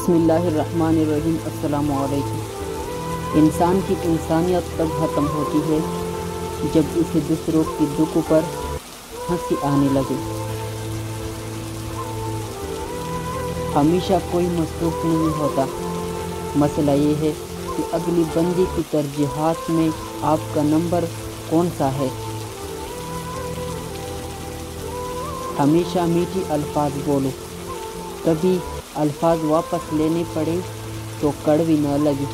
بسم اللہ الرحمن الرحیم۔ السلام علیکم۔ انسان کی انسانیت تب ختم ہوتی ہے جب اسے دوسروں کی دکھوں پر ہنسی آنے لگے۔ ہمیشہ کوئی مصروف نہیں ہوتا، مسئلہ یہ ہے کہ اگلی بندی کی ترجیحات میں آپ کا نمبر کون سا ہے۔ ہمیشہ میٹھی الفاظ بولو، کبھی الفاظ واپس لینے پڑے تو کڑوی نہ لگے۔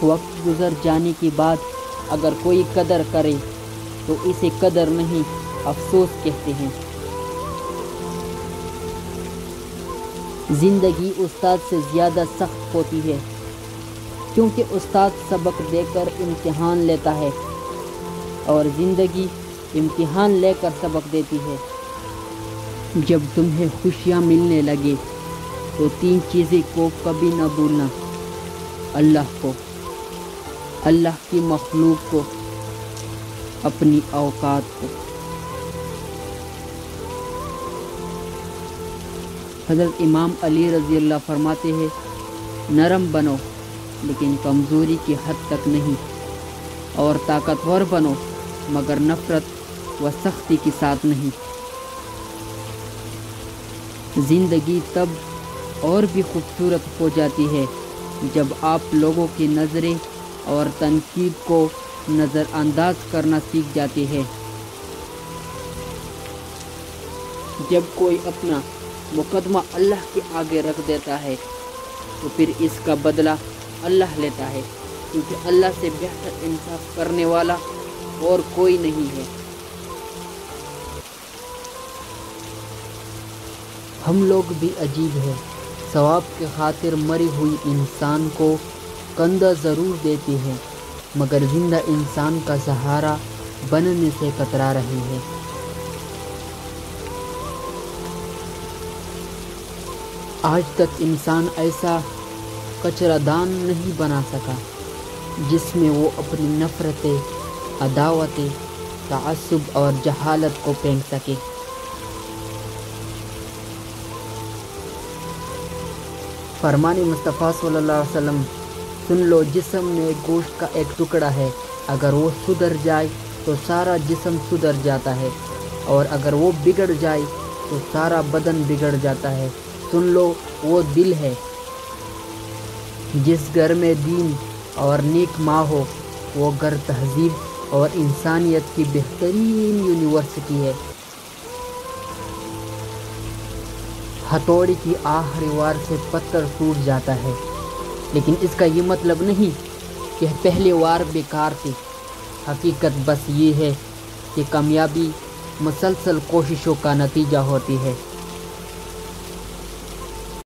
وقت گزر جانے کے بعد اگر کوئی قدر کرے تو اسے قدر نہیں، افسوس کہتے ہیں۔ زندگی استاد سے زیادہ سخت ہوتی ہے، کیونکہ استاد سبق دے کر امتحان لیتا ہے اور زندگی امتحان لے کر سبق دیتی ہے۔ جب تمہیں خوشیاں ملنے لگے تو 3 چیزیں کو کبھی نہ بھولنا: اللہ کو، اللہ کی مخلوق کو، اپنی اوقات کو۔ حضرت امام علی رضی اللہ فرماتے ہیں، نرم بنو لیکن کمزوری کی حد تک نہیں، اور طاقتور بنو مگر نفرت و سختی کے ساتھ نہیں۔ زندگی تب اور بھی خوبصورت ہو جاتی ہے جب آپ لوگوں کی نظریں اور تنقید کو نظر انداز کرنا سیکھ جاتے ہیں۔ جب کوئی اپنا مقدمہ اللہ کے آگے رکھ دیتا ہے تو پھر اس کا بدلہ اللہ لیتا ہے، کیونکہ اللہ سے بہتر انصاف کرنے والا اور کوئی نہیں ہے۔ ہم لوگ بھی عجیب ہیں، ثواب کی خاطر مری ہوئی انسان کو کندھا ضرور دیتے ہیں مگر زندہ انسان کا سہارا بننے سے کترا رہے ہیں۔ آج تک انسان ایسا کچرا دان نہیں بنا سکا جس میں وہ اپنی نفرتیں، عداوتیں، تعصب اور جہالت کو پھینک سکے۔ فرمان مصطفیٰ صلی اللہ علیہ وسلم، سن لو، جسم میں گوشت کا ایک ٹکڑا ہے، اگر وہ سدھر جائے تو سارا جسم سدھر جاتا ہے، اور اگر وہ بگڑ جائے تو سارا بدن بگڑ جاتا ہے۔ سن لو، وہ دل ہے۔ جس گھر میں دین اور نیک ماں ہو وہ گھر تہذیب اور انسانیت کی بہترین یونیورسٹی ہے۔ ہتھوڑی کی آخری وار سے پتھر ٹوٹ جاتا ہے، لیکن اس کا یہ مطلب نہیں کہ پہلی وار بیکار تھی۔ حقیقت بس یہ ہے کہ کامیابی مسلسل کوششوں کا نتیجہ ہوتی ہے۔